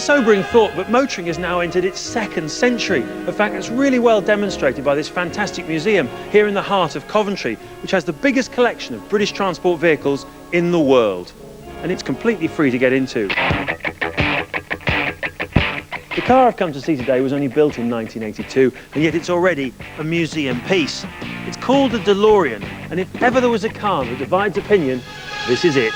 sobering thought, but motoring has now entered its second century. A fact that's really well demonstrated by this fantastic museum here in the heart of Coventry, which has the biggest collection of British transport vehicles in the world. And it's completely free to get into. The car I've come to see today was only built in 1982, and yet it's already a museum piece. It's called the Delorean, and if ever there was a car that divides opinion, this is it.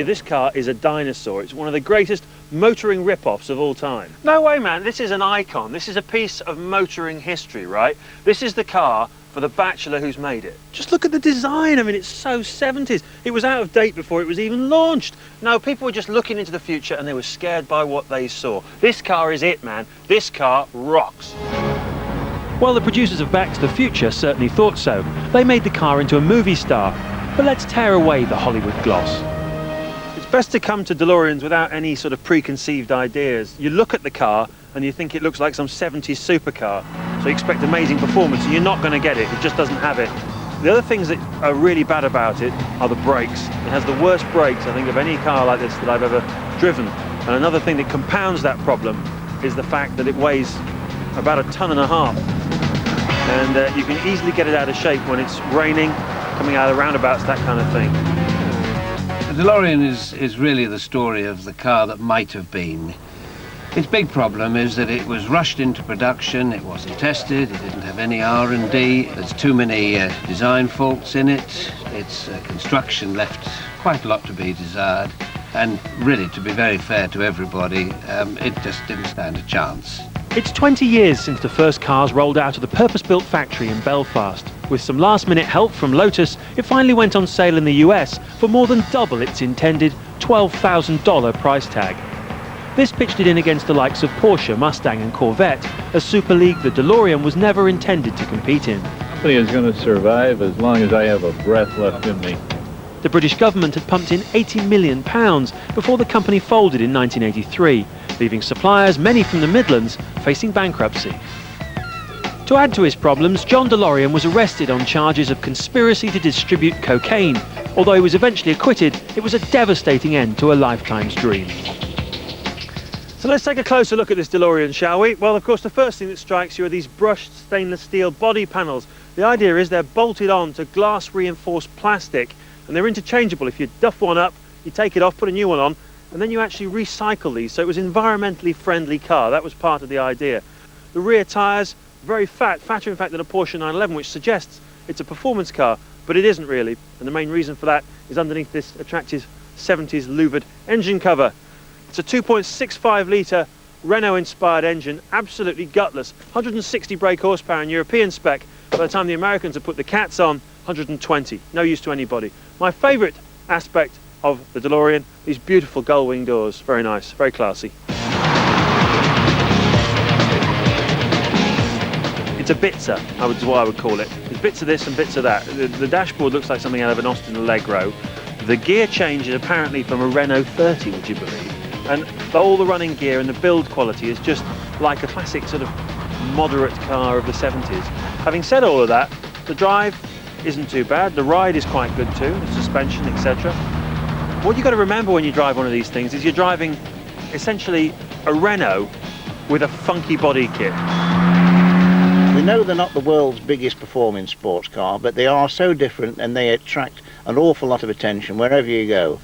This car is a dinosaur. It's one of the greatest motoring rip-offs of all time. No way, man, this is an icon. This is a piece of motoring history, right? This is the car for the bachelor who's made it. Just look at the design. I mean, it's so 70s. It was out of date before it was even launched. No, people were just looking into the future and they were scared by what they saw. This car is it, man. This car rocks. Well, the producers of Back to the Future certainly thought so. They made the car into a movie star. But let's tear away the Hollywood gloss. Best to come to DeLoreans without any sort of preconceived ideas. You look at the car and you think it looks like some 70s supercar, so you expect amazing performance, and you're not going to get it. It just doesn't have it. The other things that are really bad about it are the brakes. It has the worst brakes, I think, of any car like this that I've ever driven. And another thing that compounds that problem is the fact that it weighs about 1.5 tons. And you can easily get it out of shape when it's raining, coming out of roundabouts, that kind of thing. The DeLorean is really the story of the car that might have been. Its big problem is that it was rushed into production, it wasn't tested, it didn't have any R&D, there's too many design faults in it, its construction left quite a lot to be desired, and really, to be very fair to everybody, it just didn't stand a chance. It's 20 years since the first cars rolled out of the purpose-built factory in Belfast. With some last-minute help from Lotus, it finally went on sale in the US for more than double its intended $12,000 price tag. This pitched it in against the likes of Porsche, Mustang and Corvette, a super league the DeLorean was never intended to compete in. The company is going to survive as long as I have a breath left in me. The British government had pumped in £80 million before the company folded in 1983, leaving suppliers, many from the Midlands, facing bankruptcy. To add to his problems, John DeLorean was arrested on charges of conspiracy to distribute cocaine. Although he was eventually acquitted, it was a devastating end to a lifetime's dream. So let's take a closer look at this DeLorean, shall we? Well, of course, the first thing that strikes you are these brushed stainless steel body panels. The idea is they're bolted on to glass-reinforced plastic, and they're interchangeable. If you duff one up, you take it off, put a new one on, and then you actually recycle these. So it was an environmentally friendly car. That was part of the idea. The rear tyres, very fatter in fact than a Porsche 911, which suggests it's a performance car, but it isn't really. And the main reason for that is underneath this attractive 70s louvered engine cover. It's a 2.65 litre Renault-inspired engine, absolutely gutless, 160 brake horsepower in European spec. By the time the Americans have put the cats on, 120, no use to anybody. My favourite aspect of the DeLorean, these beautiful gull-wing doors, very nice, very classy. It's a bitzer, is what I would call it. There's bits of this and bits of that. The dashboard looks like something out of an Austin Allegro. The gear change is apparently from a Renault 30, would you believe? And all the running gear and the build quality is just like a classic sort of moderate car of the 70s. Having said all of that, the drive isn't too bad. The ride is quite good too, the suspension, etc. What you've got to remember when you drive one of these things is you're driving essentially a Renault with a funky body kit. We know they're not the world's biggest performing sports car, but they are so different and they attract an awful lot of attention wherever you go.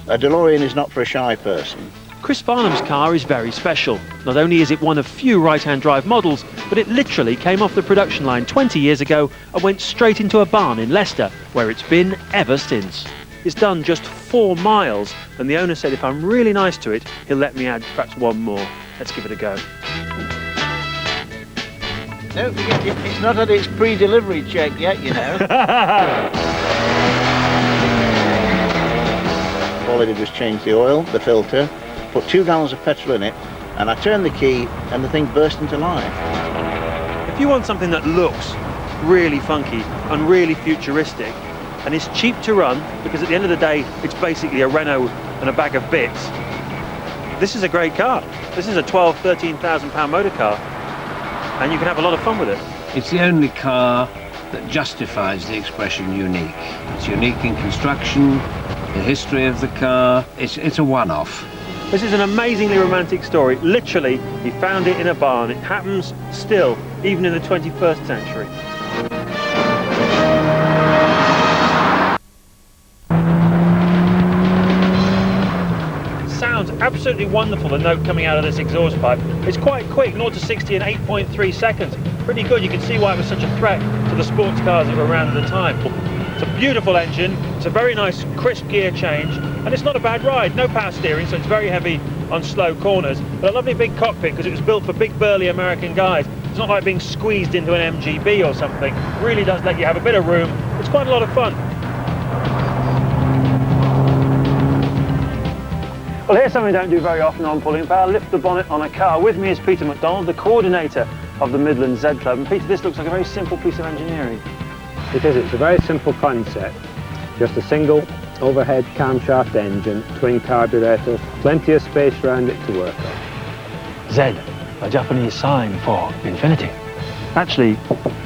A DeLorean is not for a shy person. Chris Farnham's car is very special. Not only is it one of few right-hand drive models, but it literally came off the production line 20 years ago and went straight into a barn in Leicester, where it's been ever since. It's done just 4 miles, and the owner said if I'm really nice to it, he'll let me add perhaps one more. Let's give it a go. Don't forget, it's not had its pre-delivery check yet, you know. All I did was change the oil, the filter, put 2 gallons of petrol in it, and I turned the key and the thing burst into life. If you want something that looks really funky and really futuristic, and is cheap to run, because at the end of the day, it's basically a Renault and a bag of bits, this is a great car. This is a £12,000, £13,000 motor car, and you can have a lot of fun with it. It's the only car that justifies the expression unique. It's unique in construction, the history of the car. It's a one-off. This is an amazingly romantic story. Literally, he found it in a barn. It happens still, even in the 21st century. Sounds absolutely wonderful, the note coming out of this exhaust pipe. It's quite quick, 0 to 60 in 8.3 seconds. Pretty good. You can see why it was such a threat to the sports cars that were around at the time. It's a beautiful engine, it's a very nice crisp gear change, and it's not a bad ride. No power steering, so it's very heavy on slow corners, but a lovely big cockpit because it was built for big burly American guys. It's not like being squeezed into an MGB or something. It really does let you have a bit of room. It's quite a lot of fun. Well, here's something we don't do very often on Pulling Power: lift the bonnet on a car. With me is Peter MacDonald, the coordinator of the Midlands Z Club. And Peter, this looks like a very simple piece of engineering. It is. It's a very simple concept. Just a single overhead camshaft engine, twin carburetors, plenty of space around it to work on. Z, a Japanese sign for infinity. Actually,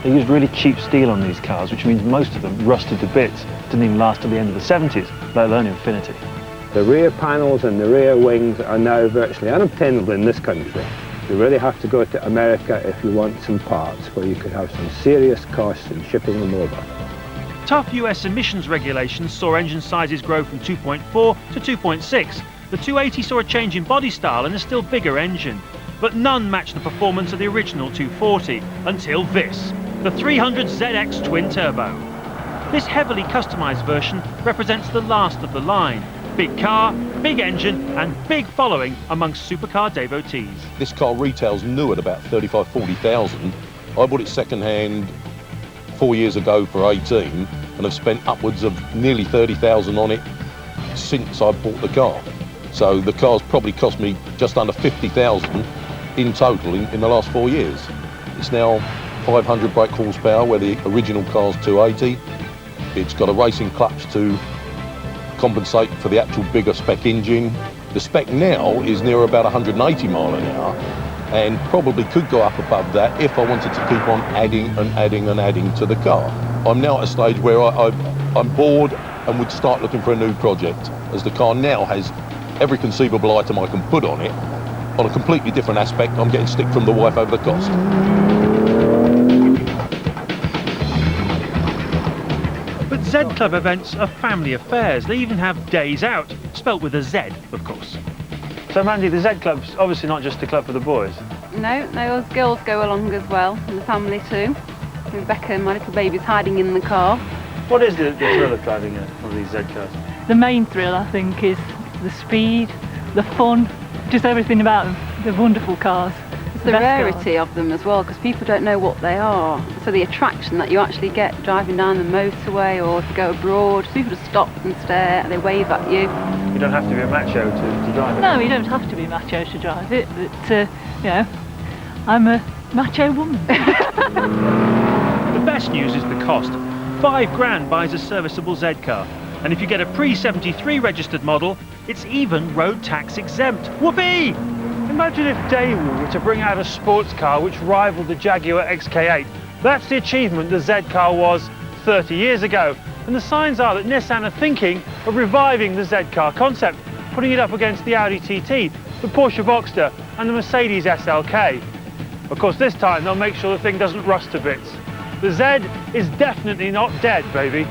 they used really cheap steel on these cars, which means most of them rusted to bits. Didn't even last till the end of the 70s, let alone infinity. The rear panels and the rear wings are now virtually unobtainable in this country. You really have to go to America if you want some parts, where you could have some serious costs in shipping them over. Tough US emissions regulations saw engine sizes grow from 2.4 to 2.6. The 280 saw a change in body style and a still bigger engine, but none matched the performance of the original 240 until this, the 300ZX twin turbo. This heavily customised version represents the last of the line. Big car, big engine and big following amongst supercar devotees. This car retails new at about 40,000. I bought it second hand 4 years ago for 18 and have spent upwards of nearly 30,000 on it since I bought the car. So the car's probably cost me just under 50,000 in total in the last 4 years. It's now 500 brake horsepower where the original car's 280. It's got a racing clutch to compensate for the actual bigger spec engine. The spec now is near about 180 mile an hour and probably could go up above that if I wanted to keep on adding and adding and adding to the car. I'm now at a stage where I'm bored and would start looking for a new project, as the car now has every conceivable item I can put on it. On a completely different aspect, I'm getting stick from the wife over the cost. But Z Club events are family affairs. They even have days out, spelt with a Z, of course. So Mandy, the Z Club's obviously not just a club for the boys. No, us girls go along as well, and the family too. Rebecca, my little baby's hiding in the car. What is the thrill of driving one of these Z cars? The main thrill, I think, is the speed, the fun, just everything about them. They're wonderful cars. It's the rarity of them as well, because people don't know what they are. So the attraction that you actually get driving down the motorway or to go abroad, people just stop and stare, they wave at you. You don't have to be a macho to drive it. No, you don't have to be macho to drive it, but, you know, I'm a macho woman. The best news is the cost. £5,000 buys a serviceable Z car. And if you get a pre-73 registered model, it's even road tax exempt. Whoopee! Imagine if Daewoo were to bring out a sports car which rivaled the Jaguar XK8. That's the achievement the Z car was 30 years ago. And the signs are that Nissan are thinking of reviving the Z car concept, putting it up against the Audi TT, the Porsche Boxster and the Mercedes SLK. Of course, this time they'll make sure the thing doesn't rust to bits. The Z is definitely not dead, baby.